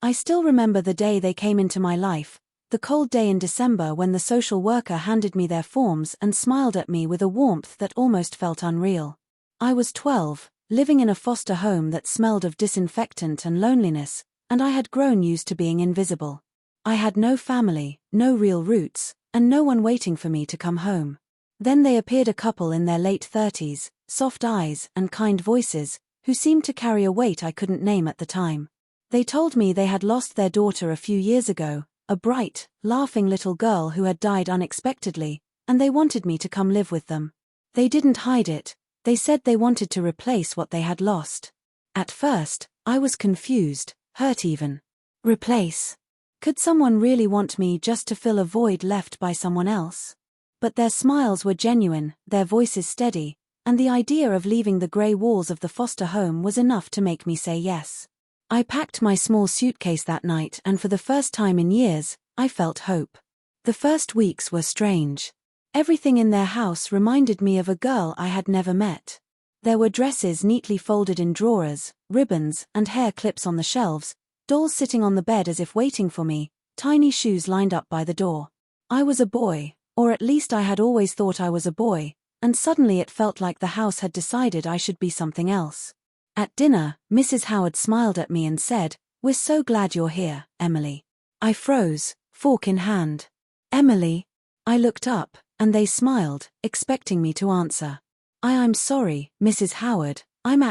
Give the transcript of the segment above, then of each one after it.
I still remember the day they came into my life, the cold day in December when the social worker handed me their forms and smiled at me with a warmth that almost felt unreal. I was 12, living in a foster home that smelled of disinfectant and loneliness, and I had grown used to being invisible. I had no family, no real roots, and no one waiting for me to come home. Then they appeared, a couple in their late 30s, soft eyes and kind voices, who seemed to carry a weight I couldn't name at the time. They told me they had lost their daughter a few years ago, a bright, laughing little girl who had died unexpectedly, and they wanted me to come live with them. They didn't hide it, they said they wanted to replace what they had lost. At first, I was confused, hurt even. Replace? Could someone really want me just to fill a void left by someone else? But their smiles were genuine, their voices steady, and the idea of leaving the grey walls of the foster home was enough to make me say yes. I packed my small suitcase that night, and for the first time in years, I felt hope. The first weeks were strange. Everything in their house reminded me of a girl I had never met. There were dresses neatly folded in drawers, ribbons and hair clips on the shelves, dolls sitting on the bed as if waiting for me, tiny shoes lined up by the door. I was a boy, or at least I had always thought I was a boy, and suddenly it felt like the house had decided I should be something else. At dinner, Mrs. Howard smiled at me and said, "We're so glad you're here, Emily." I froze, fork in hand. "Emily?" I looked up, and they smiled, expecting me to answer. I'm sorry, Mrs. Howard, I'm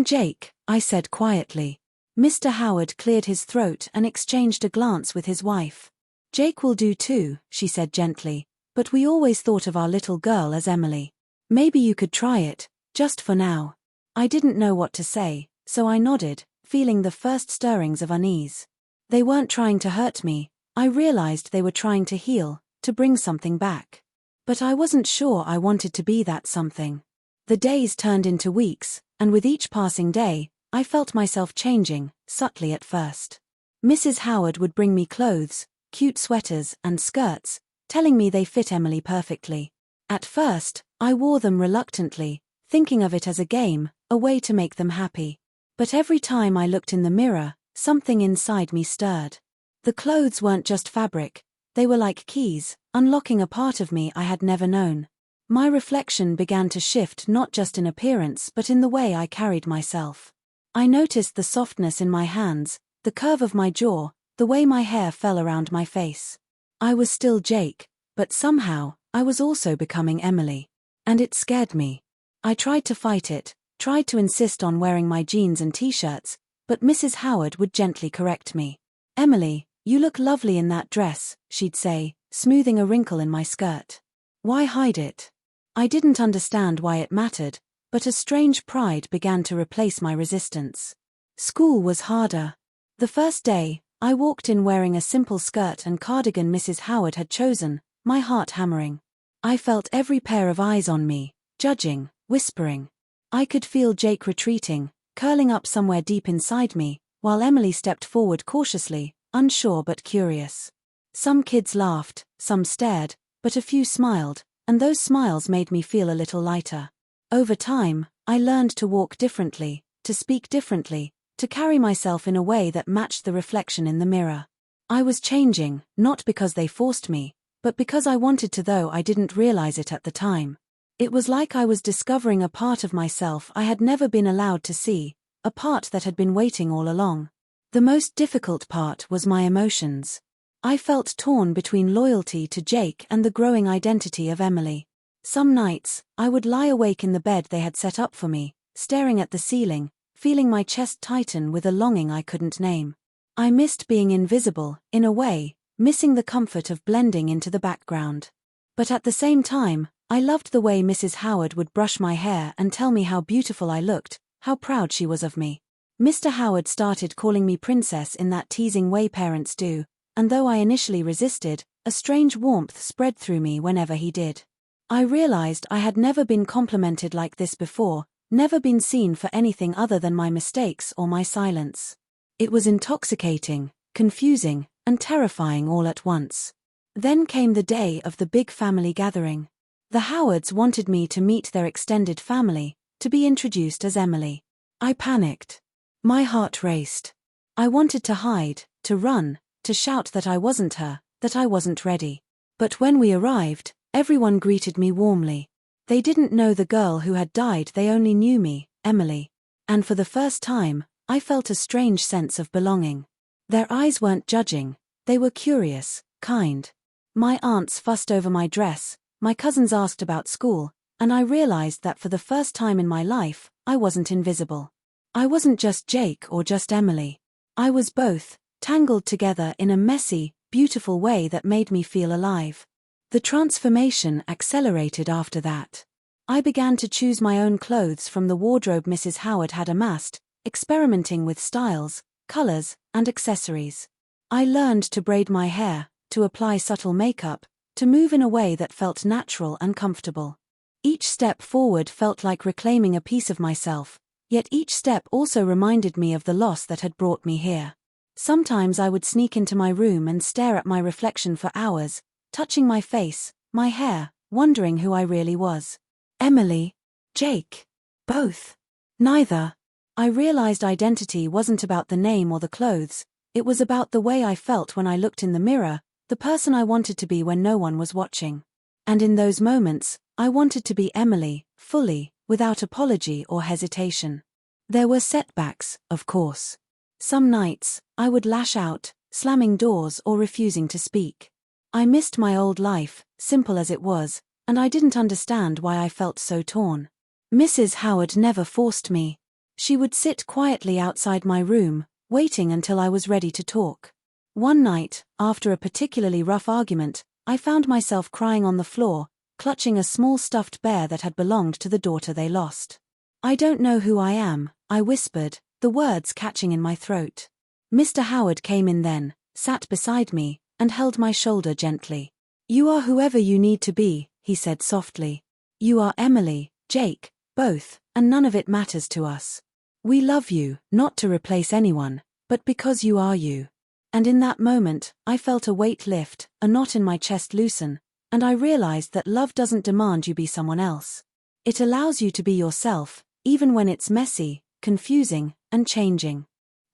Jake," I said quietly. Mr. Howard cleared his throat and exchanged a glance with his wife. "Jake will do too," she said gently, "but we always thought of our little girl as Emily. Maybe you could try it, just for now." I didn't know what to say, so I nodded, feeling the first stirrings of unease. They weren't trying to hurt me, I realized they were trying to heal, to bring something back. But I wasn't sure I wanted to be that something. The days turned into weeks, and with each passing day, I felt myself changing, subtly at first. Mrs. Howard would bring me clothes, cute sweaters and skirts, telling me they fit Emily perfectly. At first, I wore them reluctantly, thinking of it as a game, a way to make them happy. But every time I looked in the mirror, something inside me stirred. The clothes weren't just fabric, they were like keys, unlocking a part of me I had never known. My reflection began to shift, not just in appearance but in the way I carried myself. I noticed the softness in my hands, the curve of my jaw, the way my hair fell around my face. I was still Jake, but somehow, I was also becoming Emily. And it scared me. I tried to fight it, tried to insist on wearing my jeans and t-shirts, but Mrs. Howard would gently correct me. "Emily, you look lovely in that dress," she'd say, smoothing a wrinkle in my skirt. Why hide it? I didn't understand why it mattered, but a strange pride began to replace my resistance. School was harder. The first day, I walked in wearing a simple skirt and cardigan Mrs. Howard had chosen, my heart hammering. I felt every pair of eyes on me, judging, whispering. I could feel Jake retreating, curling up somewhere deep inside me, while Emily stepped forward cautiously, unsure but curious. Some kids laughed, some stared, but a few smiled, and those smiles made me feel a little lighter. Over time, I learned to walk differently, to speak differently, to carry myself in a way that matched the reflection in the mirror. I was changing, not because they forced me, but because I wanted to, though I didn't realize it at the time. It was like I was discovering a part of myself I had never been allowed to see, a part that had been waiting all along. The most difficult part was my emotions. I felt torn between loyalty to Jake and the growing identity of Emily. Some nights, I would lie awake in the bed they had set up for me, staring at the ceiling, feeling my chest tighten with a longing I couldn't name. I missed being invisible, in a way, missing the comfort of blending into the background. But at the same time, I loved the way Mrs. Howard would brush my hair and tell me how beautiful I looked, how proud she was of me. Mr. Howard started calling me princess in that teasing way parents do, and though I initially resisted, a strange warmth spread through me whenever he did. I realized I had never been complimented like this before, never been seen for anything other than my mistakes or my silence. It was intoxicating, confusing, and terrifying all at once. Then came the day of the big family gathering. The Howards wanted me to meet their extended family, to be introduced as Emily. I panicked. My heart raced. I wanted to hide, to run, to shout that I wasn't her, that I wasn't ready. But when we arrived, everyone greeted me warmly. They didn't know the girl who had died, they only knew me, Emily. And for the first time, I felt a strange sense of belonging. Their eyes weren't judging, they were curious, kind. My aunts fussed over my dress, my cousins asked about school, and I realized that for the first time in my life, I wasn't invisible. I wasn't just Jake or just Emily. I was both, tangled together in a messy, beautiful way that made me feel alive. The transformation accelerated after that. I began to choose my own clothes from the wardrobe Mrs. Howard had amassed, experimenting with styles, colors, and accessories. I learned to braid my hair, to apply subtle makeup, to move in a way that felt natural and comfortable. Each step forward felt like reclaiming a piece of myself, yet each step also reminded me of the loss that had brought me here. Sometimes I would sneak into my room and stare at my reflection for hours, touching my face, my hair, wondering who I really was. Emily? Jake? Both? Neither. I realized identity wasn't about the name or the clothes, it was about the way I felt when I looked in the mirror, the person I wanted to be when no one was watching. And in those moments, I wanted to be Emily, fully, without apology or hesitation. There were setbacks, of course. Some nights, I would lash out, slamming doors or refusing to speak. I missed my old life, simple as it was, and I didn't understand why I felt so torn. Mrs. Howard never forced me. She would sit quietly outside my room, waiting until I was ready to talk. One night, after a particularly rough argument, I found myself crying on the floor, clutching a small stuffed bear that had belonged to the daughter they lost. "I don't know who I am," I whispered, the words catching in my throat. Mr. Howard came in then, sat beside me, and held my shoulder gently. "You are whoever you need to be," he said softly. "You are Emily, Jake, both, and none of it matters to us. We love you, not to replace anyone, but because you are you." And in that moment, I felt a weight lift, a knot in my chest loosen, and I realized that love doesn't demand you be someone else. It allows you to be yourself, even when it's messy, confusing, and changing.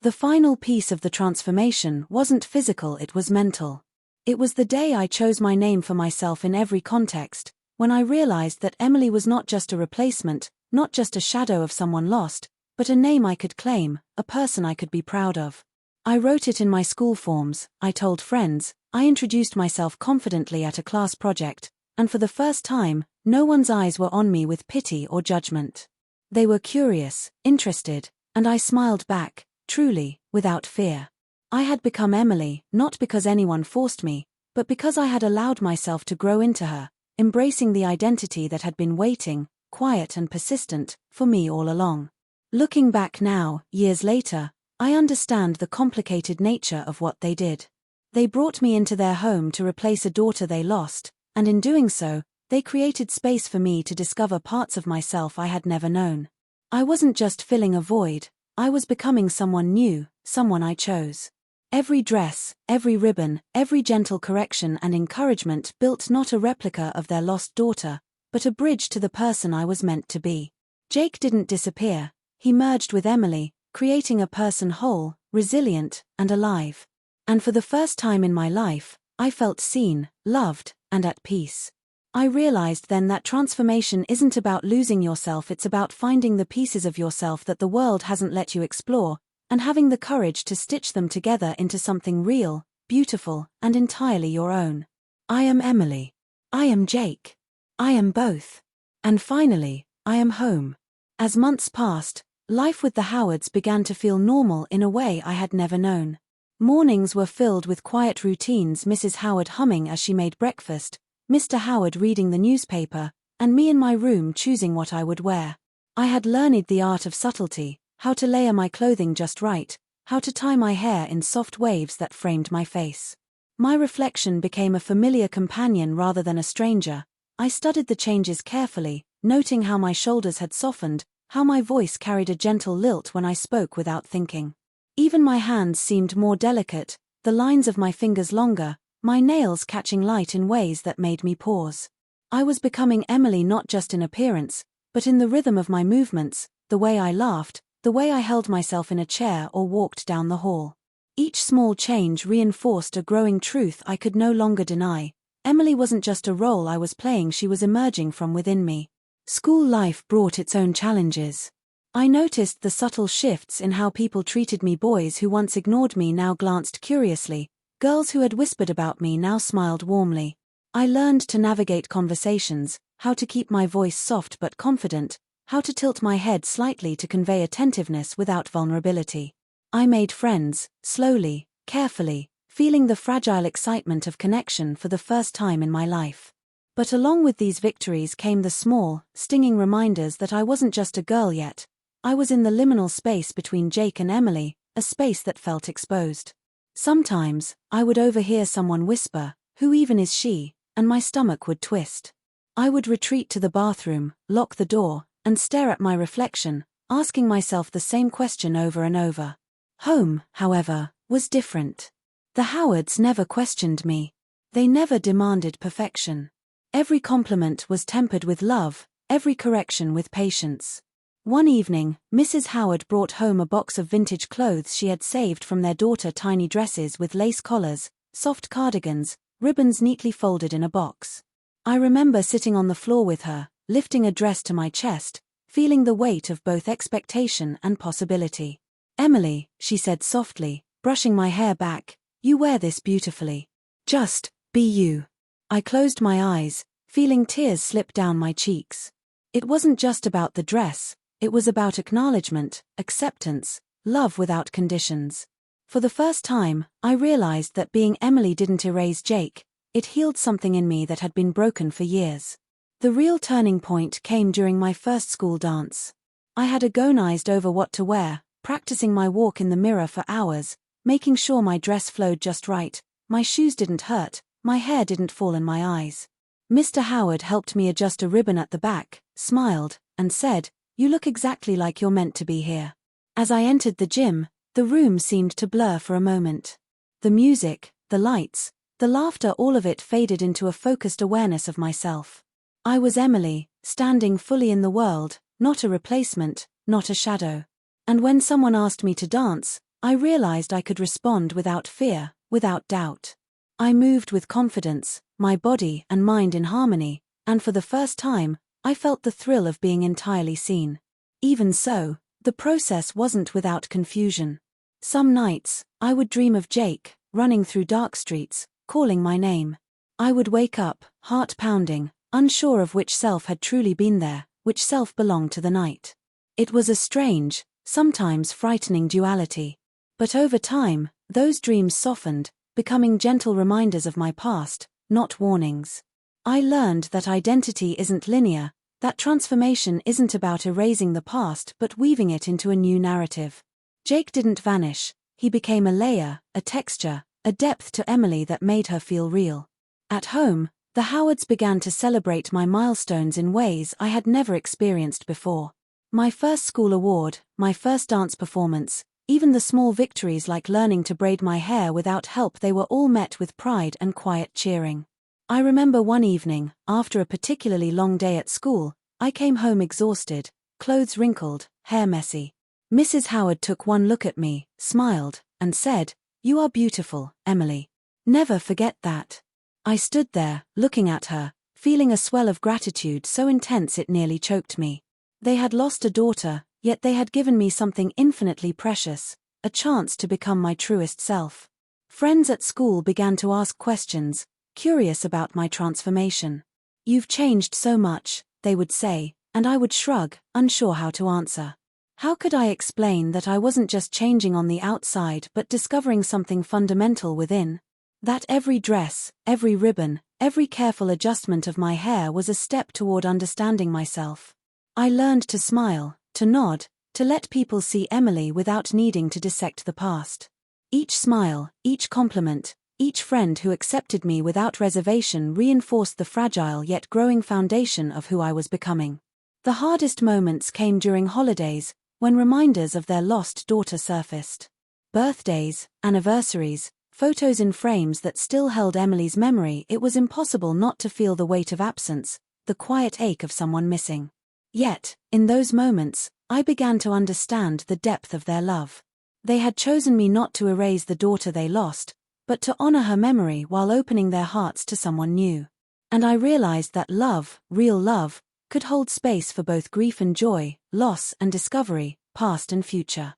The final piece of the transformation wasn't physical, it was mental. It was the day I chose my name for myself in every context, when I realized that Emily was not just a replacement, not just a shadow of someone lost, but a name I could claim, a person I could be proud of. I wrote it in my school forms, I told friends, I introduced myself confidently at a class project, and for the first time, no one's eyes were on me with pity or judgment. They were curious, interested, and I smiled back, truly, without fear. I had become Emily, not because anyone forced me, but because I had allowed myself to grow into her, embracing the identity that had been waiting, quiet and persistent, for me all along. Looking back now, years later, I understand the complicated nature of what they did. They brought me into their home to replace a daughter they lost, and in doing so, they created space for me to discover parts of myself I had never known. I wasn't just filling a void, I was becoming someone new, someone I chose. Every dress, every ribbon, every gentle correction and encouragement built not a replica of their lost daughter, but a bridge to the person I was meant to be. Jake didn't disappear, he merged with Emily, creating a person whole, resilient, and alive. And for the first time in my life, I felt seen, loved, and at peace. I realized then that transformation isn't about losing yourself, it's about finding the pieces of yourself that the world hasn't let you explore, and having the courage to stitch them together into something real, beautiful, and entirely your own. I am Emily. I am Jake. I am both. And finally, I am home. As months passed, life with the Howards began to feel normal in a way I had never known. Mornings were filled with quiet routines, Mrs. Howard humming as she made breakfast, Mr. Howard reading the newspaper, and me in my room choosing what I would wear. I had learned the art of subtlety, how to layer my clothing just right, how to tie my hair in soft waves that framed my face. My reflection became a familiar companion rather than a stranger. I studied the changes carefully, noting how my shoulders had softened, how my voice carried a gentle lilt when I spoke without thinking. Even my hands seemed more delicate, the lines of my fingers longer, my nails catching light in ways that made me pause. I was becoming Emily not just in appearance, but in the rhythm of my movements, the way I laughed, the way I held myself in a chair or walked down the hall. Each small change reinforced a growing truth I could no longer deny. Emily wasn't just a role I was playing, she was emerging from within me. School life brought its own challenges. I noticed the subtle shifts in how people treated me. Boys who once ignored me now glanced curiously. Girls who had whispered about me now smiled warmly. I learned to navigate conversations, how to keep my voice soft but confident, how to tilt my head slightly to convey attentiveness without vulnerability. I made friends, slowly, carefully, feeling the fragile excitement of connection for the first time in my life. But along with these victories came the small, stinging reminders that I wasn't just a girl yet. I was in the liminal space between Jake and Emily, a space that felt exposed. Sometimes, I would overhear someone whisper, "Who even is she?" and my stomach would twist. I would retreat to the bathroom, lock the door, and stare at my reflection, asking myself the same question over and over. Home, however, was different. The Howards never questioned me. They never demanded perfection. Every compliment was tempered with love, every correction with patience. One evening, Mrs. Howard brought home a box of vintage clothes she had saved from their daughter. Tiny dresses with lace collars, soft cardigans, ribbons neatly folded in a box. I remember sitting on the floor with her, lifting a dress to my chest, feeling the weight of both expectation and possibility. "Emily," she said softly, brushing my hair back, "you wear this beautifully. Just be you." I closed my eyes, feeling tears slip down my cheeks. It wasn't just about the dress, it was about acknowledgement, acceptance, love without conditions. For the first time, I realized that being Emily didn't erase Jake, it healed something in me that had been broken for years. The real turning point came during my first school dance. I had agonized over what to wear, practicing my walk in the mirror for hours, making sure my dress flowed just right, my shoes didn't hurt, my hair didn't fall in my eyes. Mr. Howard helped me adjust a ribbon at the back, smiled, and said, "You look exactly like you're meant to be here." As I entered the gym, the room seemed to blur for a moment. The music, the lights, the laughter, all of it faded into a focused awareness of myself. I was Emily, standing fully in the world, not a replacement, not a shadow. And when someone asked me to dance, I realized I could respond without fear, without doubt. I moved with confidence, my body and mind in harmony, and for the first time, I felt the thrill of being entirely seen. Even so, the process wasn't without confusion. Some nights, I would dream of Jake, running through dark streets, calling my name. I would wake up, heart pounding, unsure of which self had truly been there, which self belonged to the night. It was a strange, sometimes frightening duality. But over time, those dreams softened, becoming gentle reminders of my past, not warnings. I learned that identity isn't linear, that transformation isn't about erasing the past but weaving it into a new narrative. Jake didn't vanish, he became a layer, a texture, a depth to Emily that made her feel real. At home, the Howards began to celebrate my milestones in ways I had never experienced before. My first school award, my first dance performance, even the small victories like learning to braid my hair without help, they were all met with pride and quiet cheering. I remember one evening, after a particularly long day at school, I came home exhausted, clothes wrinkled, hair messy. Mrs. Howard took one look at me, smiled, and said, "You are beautiful, Emily. Never forget that." I stood there, looking at her, feeling a swell of gratitude so intense it nearly choked me. They had lost a daughter, yet they had given me something infinitely precious, a chance to become my truest self. Friends at school began to ask questions, curious about my transformation. "You've changed so much," they would say, and I would shrug, unsure how to answer. How could I explain that I wasn't just changing on the outside but discovering something fundamental within? That every dress, every ribbon, every careful adjustment of my hair was a step toward understanding myself. I learned to smile, to nod, to let people see Emily without needing to dissect the past. Each smile, each compliment, each friend who accepted me without reservation reinforced the fragile yet growing foundation of who I was becoming. The hardest moments came during holidays, when reminders of their lost daughter surfaced. Birthdays, anniversaries, photos in frames that still held Emily's memory. It was impossible not to feel the weight of absence, the quiet ache of someone missing. Yet, in those moments, I began to understand the depth of their love. They had chosen me not to erase the daughter they lost, but to honor her memory while opening their hearts to someone new. And I realized that love, real love, could hold space for both grief and joy, loss and discovery, past and future.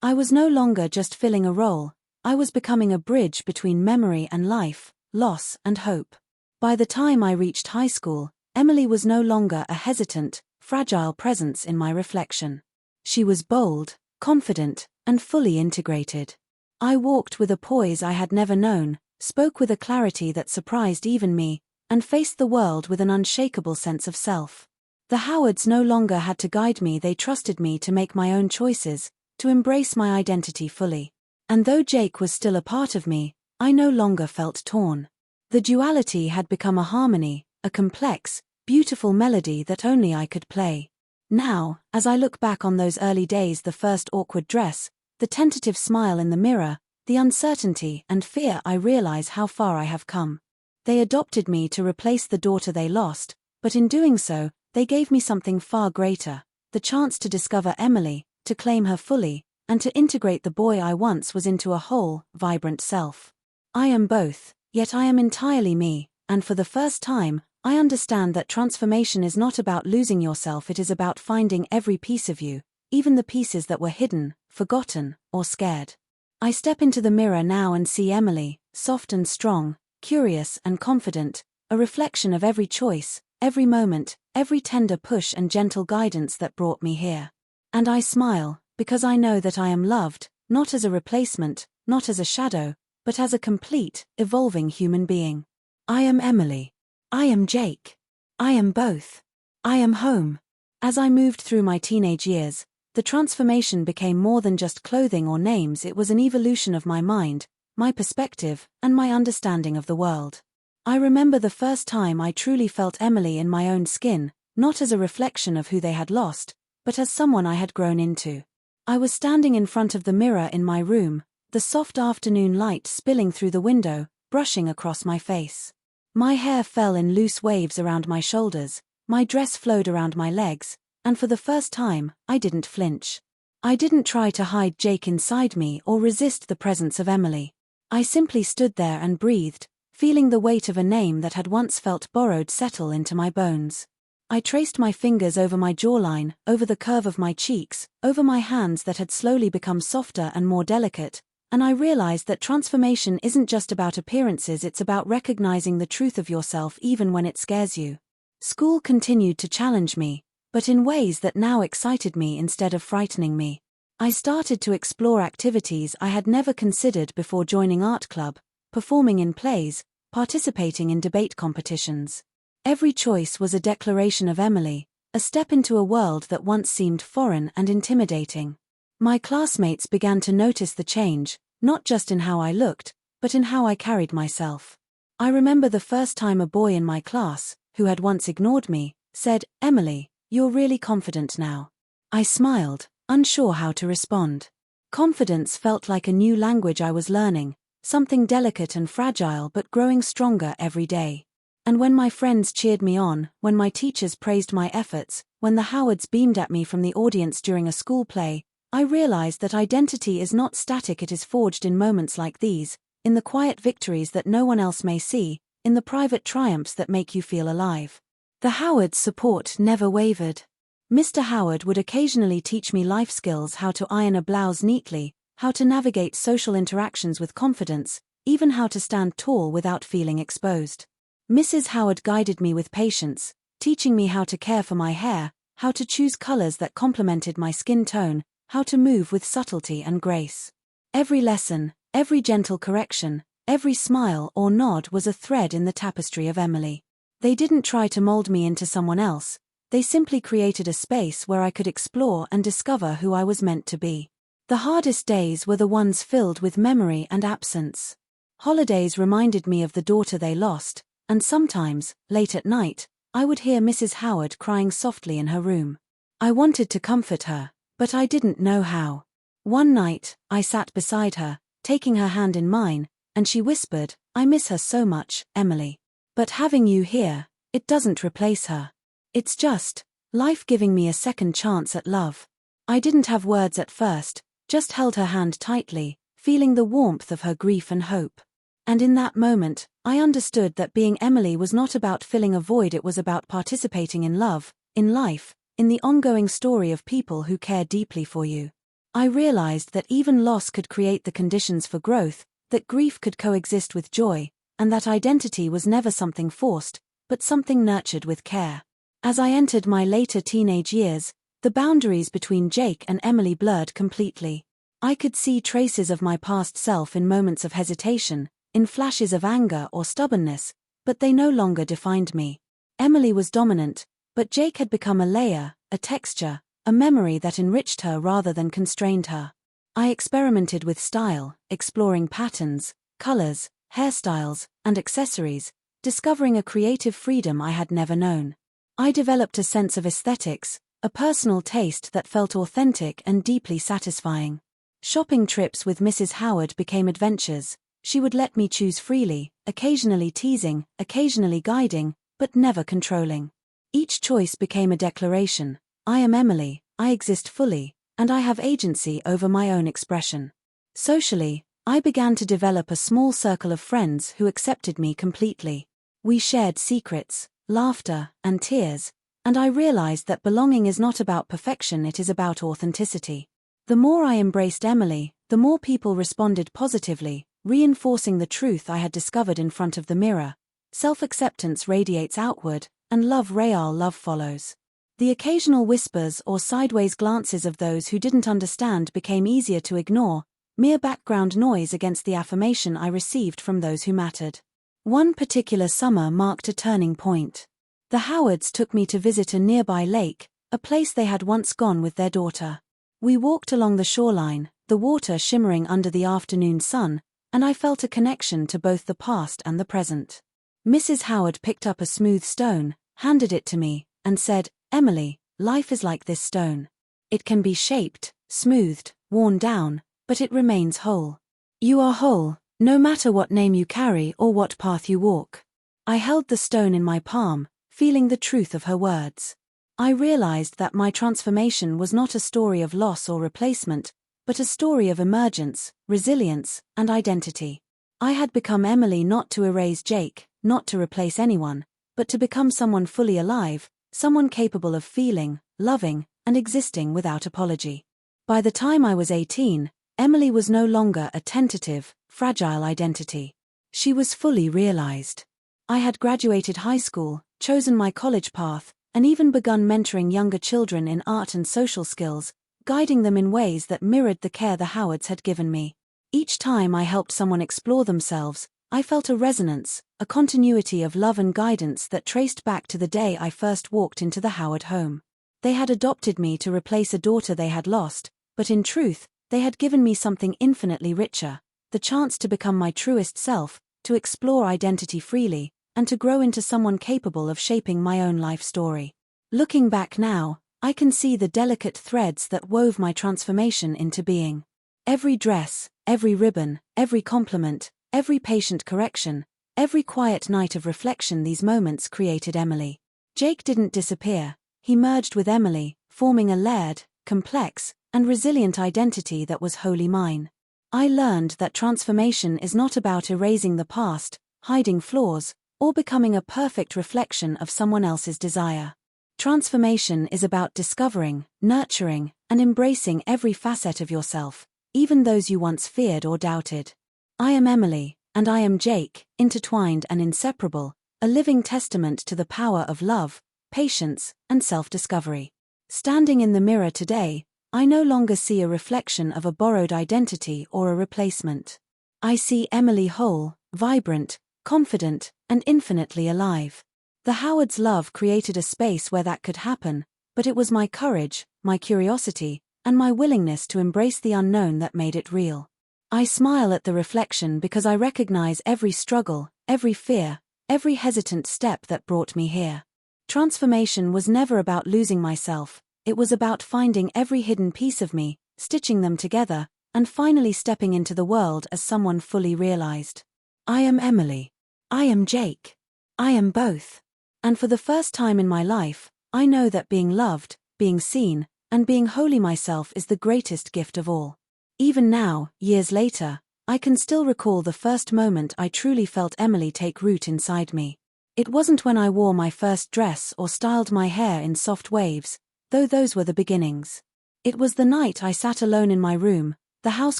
I was no longer just filling a role, I was becoming a bridge between memory and life, loss and hope. By the time I reached high school, Emily was no longer a hesitant, fragile presence in my reflection. She was bold, confident, and fully integrated. I walked with a poise I had never known, spoke with a clarity that surprised even me, and faced the world with an unshakable sense of self. The Howards no longer had to guide me, they trusted me to make my own choices, to embrace my identity fully. And though Jake was still a part of me, I no longer felt torn. The duality had become a harmony, a complex, beautiful melody that only I could play. Now, as I look back on those early days, the first awkward dress, the tentative smile in the mirror, the uncertainty and fear, I realize how far I have come. They adopted me to replace the daughter they lost, but in doing so, they gave me something far greater, the chance to discover Emily, to claim her fully, and to integrate the boy I once was into a whole, vibrant self. I am both, yet I am entirely me, and for the first time, I understand that transformation is not about losing yourself, it is about finding every piece of you, even the pieces that were hidden, forgotten, or scared. I step into the mirror now and see Emily, soft and strong, curious and confident, a reflection of every choice, every moment, every tender push and gentle guidance that brought me here. And I smile, because I know that I am loved, not as a replacement, not as a shadow, but as a complete, evolving human being. I am Emily. I am Jake. I am both. I am home. As I moved through my teenage years, the transformation became more than just clothing or names, it was an evolution of my mind, my perspective, and my understanding of the world. I remember the first time I truly felt Emily in my own skin, not as a reflection of who they had lost, but as someone I had grown into. I was standing in front of the mirror in my room, the soft afternoon light spilling through the window, brushing across my face. My hair fell in loose waves around my shoulders, my dress flowed around my legs, and for the first time, I didn't flinch. I didn't try to hide Jake inside me or resist the presence of Emily. I simply stood there and breathed, feeling the weight of a name that had once felt borrowed settle into my bones. I traced my fingers over my jawline, over the curve of my cheeks, over my hands that had slowly become softer and more delicate, and I realized that transformation isn't just about appearances, it's about recognizing the truth of yourself even when it scares you. School continued to challenge me, but in ways that now excited me instead of frightening me. I started to explore activities I had never considered before, joining art club, performing in plays, participating in debate competitions. Every choice was a declaration of Emily, a step into a world that once seemed foreign and intimidating. My classmates began to notice the change, not just in how I looked, but in how I carried myself. I remember the first time a boy in my class, who had once ignored me, said, "Emily, you're really confident now." I smiled, unsure how to respond. Confidence felt like a new language I was learning, something delicate and fragile but growing stronger every day. And when my friends cheered me on, when my teachers praised my efforts, when the Howards beamed at me from the audience during a school play, I realized that identity is not static, it is forged in moments like these, in the quiet victories that no one else may see, in the private triumphs that make you feel alive. The Howards' support never wavered. Mr. Howard would occasionally teach me life skills: how to iron a blouse neatly, how to navigate social interactions with confidence, even how to stand tall without feeling exposed. Mrs. Howard guided me with patience, teaching me how to care for my hair, how to choose colors that complemented my skin tone, how to move with subtlety and grace. Every lesson, every gentle correction, every smile or nod was a thread in the tapestry of Emily. They didn't try to mold me into someone else, they simply created a space where I could explore and discover who I was meant to be. The hardest days were the ones filled with memory and absence. Holidays reminded me of the daughter they lost, and sometimes, late at night, I would hear Mrs. Howard crying softly in her room. I wanted to comfort her, but I didn't know how. One night, I sat beside her, taking her hand in mine, and she whispered, "I miss her so much, Emily. But having you here, it doesn't replace her. It's just life giving me a second chance at love." I didn't have words at first, just held her hand tightly, feeling the warmth of her grief and hope. And in that moment, I understood that being Emily was not about filling a void, it was about participating in love, in life, in the ongoing story of people who care deeply for you. I realized that even loss could create the conditions for growth, that grief could coexist with joy, and that identity was never something forced, but something nurtured with care. As I entered my later teenage years, the boundaries between Jake and Emily blurred completely. I could see traces of my past self in moments of hesitation, in flashes of anger or stubbornness, but they no longer defined me. Emily was dominant, but Jake had become a layer, a texture, a memory that enriched her rather than constrained her. I experimented with style, exploring patterns, colors, hairstyles, and accessories, discovering a creative freedom I had never known. I developed a sense of aesthetics, a personal taste that felt authentic and deeply satisfying. Shopping trips with Mrs. Howard became adventures. She would let me choose freely, occasionally teasing, occasionally guiding, but never controlling. Each choice became a declaration: I am Emily, I exist fully, and I have agency over my own expression. Socially, I began to develop a small circle of friends who accepted me completely. We shared secrets, laughter, and tears, and I realized that belonging is not about perfection, it is about authenticity. The more I embraced Emily, the more people responded positively, reinforcing the truth I had discovered in front of the mirror. Self-acceptance radiates outward, and love follows. The occasional whispers or sideways glances of those who didn't understand became easier to ignore, mere background noise against the affirmation I received from those who mattered. One particular summer marked a turning point. The Howards took me to visit a nearby lake, a place they had once gone with their daughter. We walked along the shoreline, the water shimmering under the afternoon sun, and I felt a connection to both the past and the present. Mrs. Howard picked up a smooth stone, handed it to me, and said, "Emily, life is like this stone. It can be shaped, smoothed, worn down, but it remains whole. You are whole, no matter what name you carry or what path you walk." I held the stone in my palm, feeling the truth of her words. I realized that my transformation was not a story of loss or replacement, but a story of emergence, resilience, and identity. I had become Emily not to erase Jake, not to replace anyone, but to become someone fully alive, someone capable of feeling, loving, and existing without apology. By the time I was 18, Emily was no longer a tentative, fragile identity. She was fully realized. I had graduated high school, chosen my college path, and even begun mentoring younger children in art and social skills, guiding them in ways that mirrored the care the Howards had given me. Each time I helped someone explore themselves, I felt a resonance, a continuity of love and guidance that traced back to the day I first walked into the Howard home. They had adopted me to replace a daughter they had lost, but in truth, they had given me something infinitely richer, the chance to become my truest self, to explore identity freely, and to grow into someone capable of shaping my own life story. Looking back now, I can see the delicate threads that wove my transformation into being. Every dress, every ribbon, every compliment, every patient correction, every quiet night of reflection, these moments created Emily. Jake didn't disappear, he merged with Emily, forming a layered, complex, and resilient identity that was wholly mine. I learned that transformation is not about erasing the past, hiding flaws, or becoming a perfect reflection of someone else's desire. Transformation is about discovering, nurturing, and embracing every facet of yourself, even those you once feared or doubted. I am Emily, and I am Jake, intertwined and inseparable, a living testament to the power of love, patience, and self-discovery. Standing in the mirror today, I no longer see a reflection of a borrowed identity or a replacement. I see Emily whole, vibrant, confident, and infinitely alive. The Howard's love created a space where that could happen, but it was my courage, my curiosity, and my willingness to embrace the unknown that made it real. I smile at the reflection because I recognize every struggle, every fear, every hesitant step that brought me here. Transformation was never about losing myself, it was about finding every hidden piece of me, stitching them together, and finally stepping into the world as someone fully realized. I am Emily. I am Jake. I am both. And for the first time in my life, I know that being loved, being seen, and being wholly myself is the greatest gift of all. Even now, years later, I can still recall the first moment I truly felt Emily take root inside me. It wasn't when I wore my first dress or styled my hair in soft waves, though those were the beginnings. It was the night I sat alone in my room, the house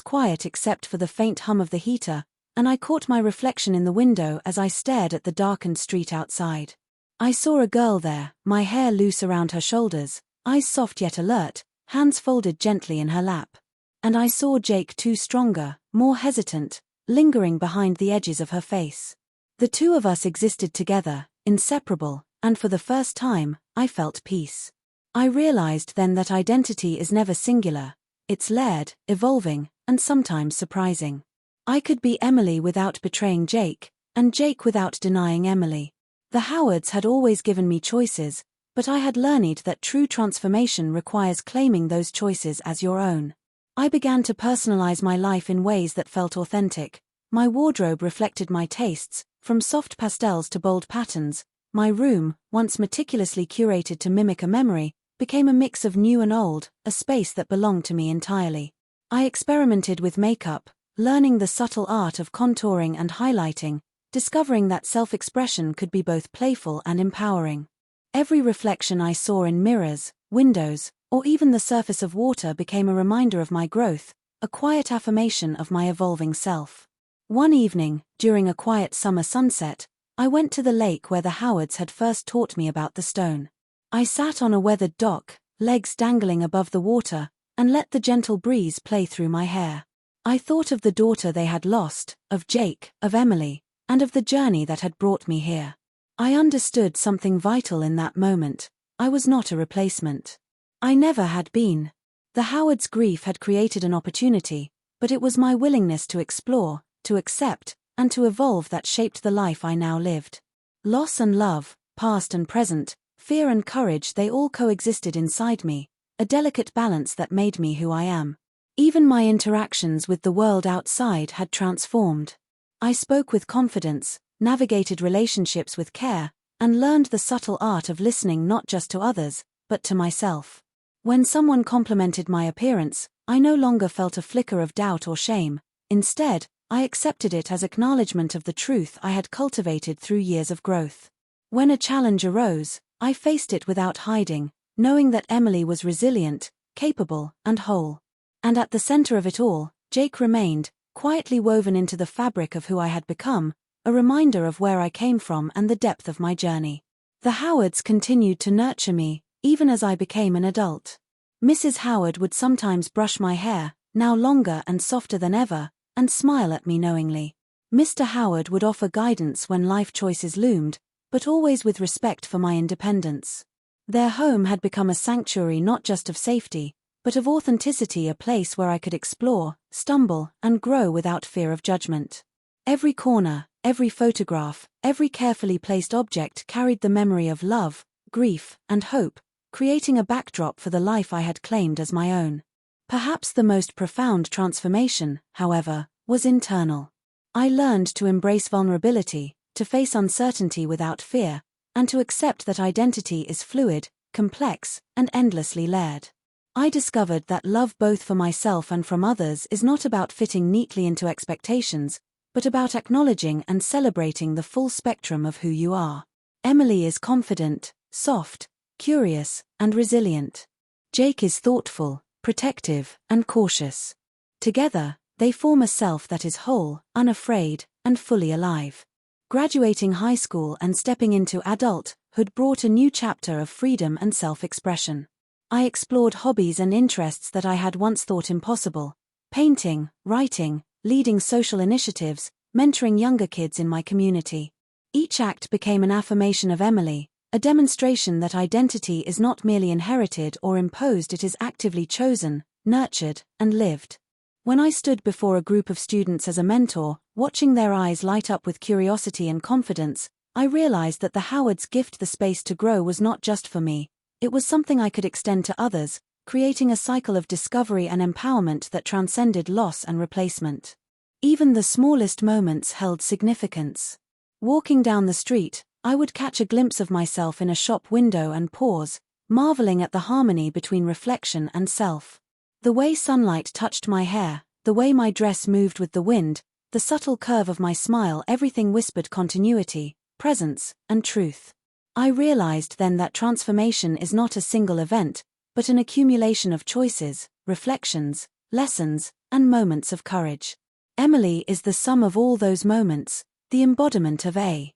quiet except for the faint hum of the heater, and I caught my reflection in the window as I stared at the darkened street outside. I saw a girl there, my hair loose around her shoulders, eyes soft yet alert, hands folded gently in her lap. And I saw Jake too, stronger, more hesitant, lingering behind the edges of her face. The two of us existed together, inseparable, and for the first time, I felt peace. I realized then that identity is never singular, it's layered, evolving, and sometimes surprising. I could be Emily without betraying Jake, and Jake without denying Emily. The Howards had always given me choices, but I had learned that true transformation requires claiming those choices as your own. I began to personalize my life in ways that felt authentic. My wardrobe reflected my tastes, from soft pastels to bold patterns. My room, once meticulously curated to mimic a memory, became a mix of new and old, a space that belonged to me entirely. I experimented with makeup, learning the subtle art of contouring and highlighting, discovering that self-expression could be both playful and empowering. Every reflection I saw in mirrors, windows, or even the surface of water became a reminder of my growth, a quiet affirmation of my evolving self. One evening, during a quiet summer sunset, I went to the lake where the Howards had first taught me about the stone. I sat on a weathered dock, legs dangling above the water, and let the gentle breeze play through my hair. I thought of the daughter they had lost, of Jake, of Emily, and of the journey that had brought me here. I understood something vital in that moment. I was not a replacement. I never had been. The Howards' grief had created an opportunity, but it was my willingness to explore, to accept, and to evolve that shaped the life I now lived. Loss and love, past and present, fear and courage, they all coexisted inside me, a delicate balance that made me who I am. Even my interactions with the world outside had transformed. I spoke with confidence, navigated relationships with care, and learned the subtle art of listening not just to others, but to myself. When someone complimented my appearance, I no longer felt a flicker of doubt or shame. Instead, I accepted it as acknowledgement of the truth I had cultivated through years of growth. When a challenge arose, I faced it without hiding, knowing that Emily was resilient, capable, and whole. And at the center of it all, Jake remained, quietly woven into the fabric of who I had become, a reminder of where I came from and the depth of my journey. The Howards continued to nurture me, even as I became an adult. Mrs. Howard would sometimes brush my hair, now longer and softer than ever, and smile at me knowingly. Mr. Howard would offer guidance when life choices loomed, but always with respect for my independence. Their home had become a sanctuary not just of safety, but of authenticity, a place where I could explore, stumble, and grow without fear of judgment. Every corner, every photograph, every carefully placed object carried the memory of love, grief, and hope, creating a backdrop for the life I had claimed as my own. Perhaps the most profound transformation, however, was internal. I learned to embrace vulnerability, to face uncertainty without fear, and to accept that identity is fluid, complex, and endlessly layered. I discovered that love both for myself and from others is not about fitting neatly into expectations, but about acknowledging and celebrating the full spectrum of who you are. Emily is confident, soft, curious, and resilient. Jake is thoughtful, protective, and cautious. Together, they form a self that is whole, unafraid, and fully alive. Graduating high school and stepping into adulthood brought a new chapter of freedom and self-expression. I explored hobbies and interests that I had once thought impossible: painting, writing, leading social initiatives, mentoring younger kids in my community. Each act became an affirmation of Emily, a demonstration that identity is not merely inherited or imposed, it is actively chosen, nurtured, and lived. When I stood before a group of students as a mentor, watching their eyes light up with curiosity and confidence, I realized that the Howards' gift, the space to grow, was not just for me. It was something I could extend to others, creating a cycle of discovery and empowerment that transcended loss and replacement. Even the smallest moments held significance. Walking down the street, I would catch a glimpse of myself in a shop window and pause, marveling at the harmony between reflection and self. The way sunlight touched my hair, the way my dress moved with the wind, the subtle curve of my smile, everything whispered continuity, presence, and truth. I realized then that transformation is not a single event, but an accumulation of choices, reflections, lessons, and moments of courage. Emily is the sum of all those moments, the embodiment of a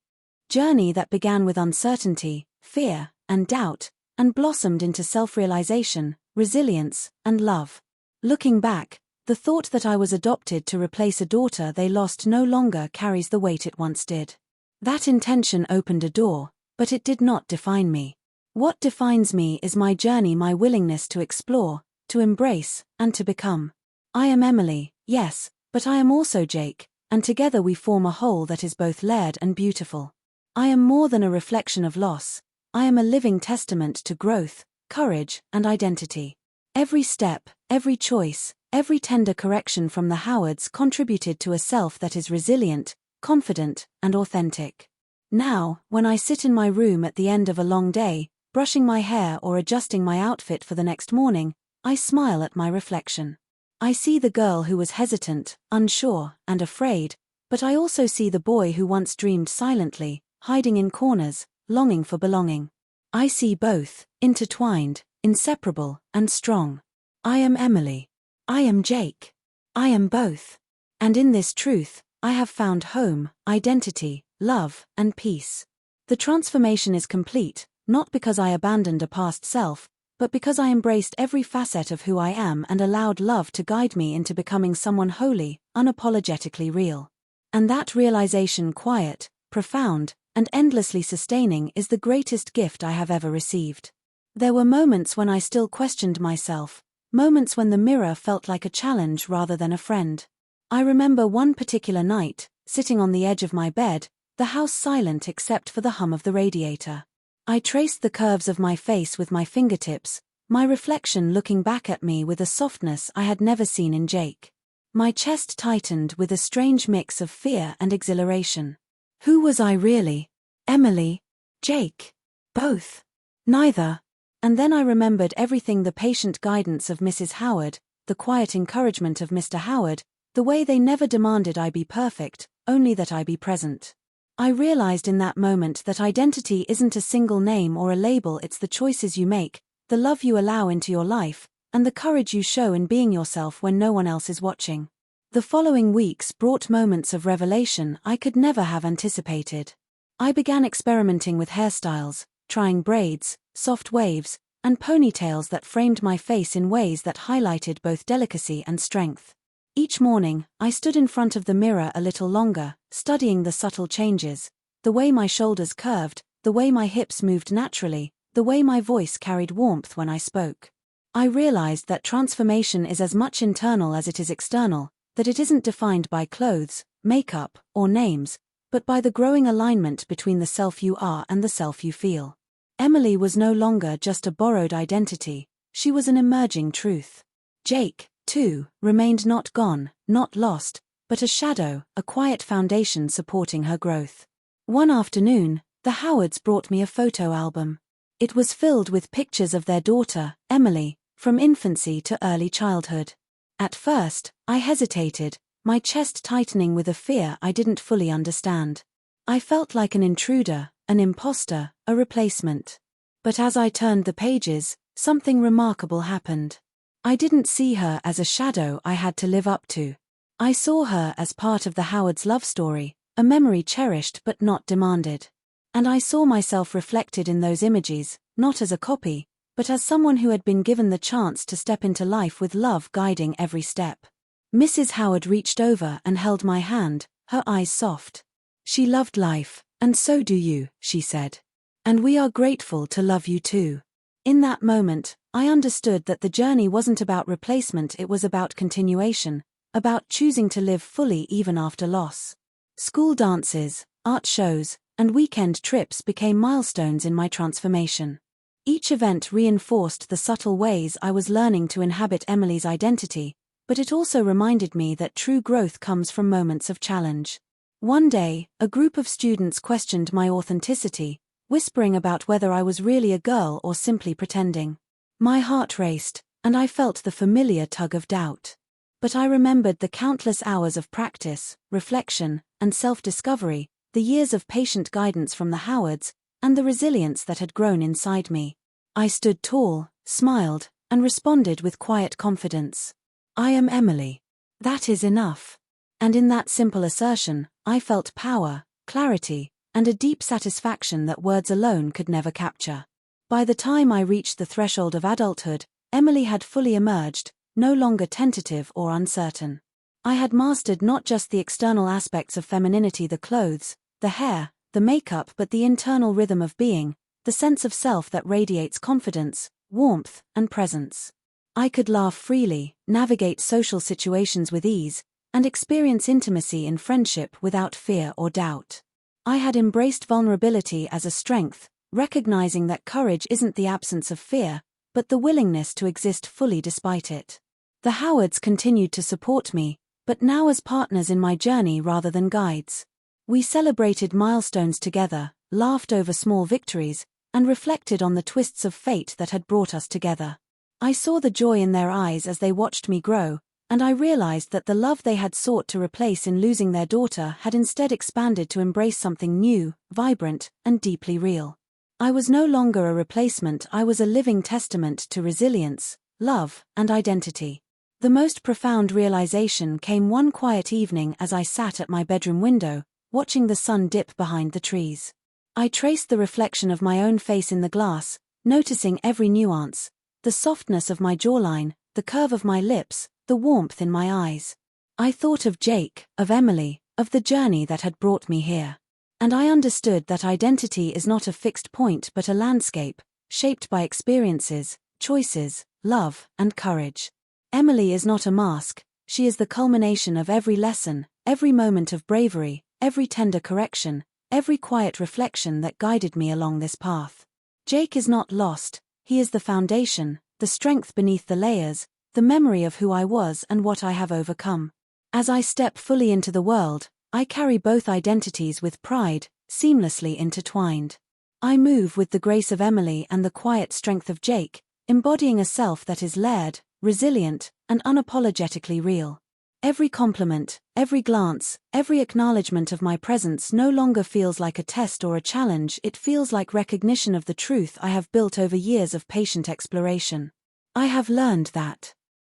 journey that began with uncertainty, fear, and doubt, and blossomed into self-realization, resilience, and love. Looking back, the thought that I was adopted to replace a daughter they lost no longer carries the weight it once did. That intention opened a door, but it did not define me. What defines me is my journey, my willingness to explore, to embrace, and to become. I am Emily, yes, but I am also Jake, and together we form a whole that is both layered and beautiful. I am more than a reflection of loss. I am a living testament to growth, courage, and identity. Every step, every choice, every tender correction from the Howards contributed to a self that is resilient, confident, and authentic. Now, when I sit in my room at the end of a long day, brushing my hair or adjusting my outfit for the next morning, I smile at my reflection. I see the girl who was hesitant, unsure, and afraid, but I also see the boy who once dreamed silently, hiding in corners, longing for belonging. I see both, intertwined, inseparable, and strong. I am Emily. I am Jake. I am both. And in this truth, I have found home, identity, love, and peace. The transformation is complete, not because I abandoned a past self, but because I embraced every facet of who I am and allowed love to guide me into becoming someone wholly, unapologetically real. And that realization, quiet, profound, and endlessly sustaining, is the greatest gift I have ever received. There were moments when I still questioned myself, moments when the mirror felt like a challenge rather than a friend. I remember one particular night, sitting on the edge of my bed, the house silent except for the hum of the radiator. I traced the curves of my face with my fingertips, my reflection looking back at me with a softness I had never seen in Jake. My chest tightened with a strange mix of fear and exhilaration. Who was I really? Emily? Jake? Both? Neither. And then I remembered everything: the patient guidance of Mrs. Howard, the quiet encouragement of Mr. Howard, the way they never demanded I be perfect, only that I be present. I realized in that moment that identity isn't a single name or a label, it's the choices you make, the love you allow into your life, and the courage you show in being yourself when no one else is watching. The following weeks brought moments of revelation I could never have anticipated. I began experimenting with hairstyles, trying braids, soft waves, and ponytails that framed my face in ways that highlighted both delicacy and strength. Each morning, I stood in front of the mirror a little longer, studying the subtle changes, the way my shoulders curved, the way my hips moved naturally, the way my voice carried warmth when I spoke. I realized that transformation is as much internal as it is external, that it isn't defined by clothes, makeup, or names, but by the growing alignment between the self you are and the self you feel. Emily was no longer just a borrowed identity, she was an emerging truth. Jake, too, remained not gone, not lost, but a shadow, a quiet foundation supporting her growth. One afternoon, the Howards brought me a photo album. It was filled with pictures of their daughter, Emily, from infancy to early childhood. At first, I hesitated, my chest tightening with a fear I didn't fully understand. I felt like an intruder, an imposter, a replacement. But as I turned the pages, something remarkable happened. I didn't see her as a shadow I had to live up to. I saw her as part of the Howards' love story, a memory cherished but not demanded. And I saw myself reflected in those images, not as a copy, but as someone who had been given the chance to step into life with love guiding every step. Mrs. Howard reached over and held my hand, her eyes soft. She loved life, and so do you, she said. And we are grateful to love you too. In that moment, I understood that the journey wasn't about replacement, it was about continuation, about choosing to live fully even after loss. School dances, art shows, and weekend trips became milestones in my transformation. Each event reinforced the subtle ways I was learning to inhabit Emily's identity, but it also reminded me that true growth comes from moments of challenge. One day, a group of students questioned my authenticity, whispering about whether I was really a girl or simply pretending. My heart raced, and I felt the familiar tug of doubt. But I remembered the countless hours of practice, reflection, and self-discovery, the years of patient guidance from the Howards, and the resilience that had grown inside me. I stood tall, smiled, and responded with quiet confidence. I am Emily. That is enough. And in that simple assertion, I felt power, clarity, and a deep satisfaction that words alone could never capture. By the time I reached the threshold of adulthood, Emily had fully emerged, no longer tentative or uncertain. I had mastered not just the external aspects of femininity, the clothes, the hair, the makeup, but the internal rhythm of being, the sense of self that radiates confidence, warmth, and presence. I could laugh freely, navigate social situations with ease, and experience intimacy in friendship without fear or doubt. I had embraced vulnerability as a strength, recognizing that courage isn't the absence of fear, but the willingness to exist fully despite it. The Howards continued to support me, but now as partners in my journey rather than guides. We celebrated milestones together, laughed over small victories, and reflected on the twists of fate that had brought us together. I saw the joy in their eyes as they watched me grow, and I realized that the love they had sought to replace in losing their daughter had instead expanded to embrace something new, vibrant, and deeply real. I was no longer a replacement, I was a living testament to resilience, love, and identity. The most profound realization came one quiet evening as I sat at my bedroom window, watching the sun dip behind the trees. I traced the reflection of my own face in the glass, noticing every nuance, the softness of my jawline, the curve of my lips, the warmth in my eyes. I thought of Jake, of Emily, of the journey that had brought me here. And I understood that identity is not a fixed point but a landscape, shaped by experiences, choices, love, and courage. Emily is not a mask, she is the culmination of every lesson, every moment of bravery, every tender correction, every quiet reflection that guided me along this path. Jake is not lost, he is the foundation, the strength beneath the layers, the memory of who I was and what I have overcome. As I step fully into the world, I carry both identities with pride, seamlessly intertwined. I move with the grace of Emily and the quiet strength of Jake, embodying a self that is layered, resilient, and unapologetically real. Every compliment, every glance, every acknowledgement of my presence no longer feels like a test or a challenge, it feels like recognition of the truth I have built over years of patient exploration. I have learned that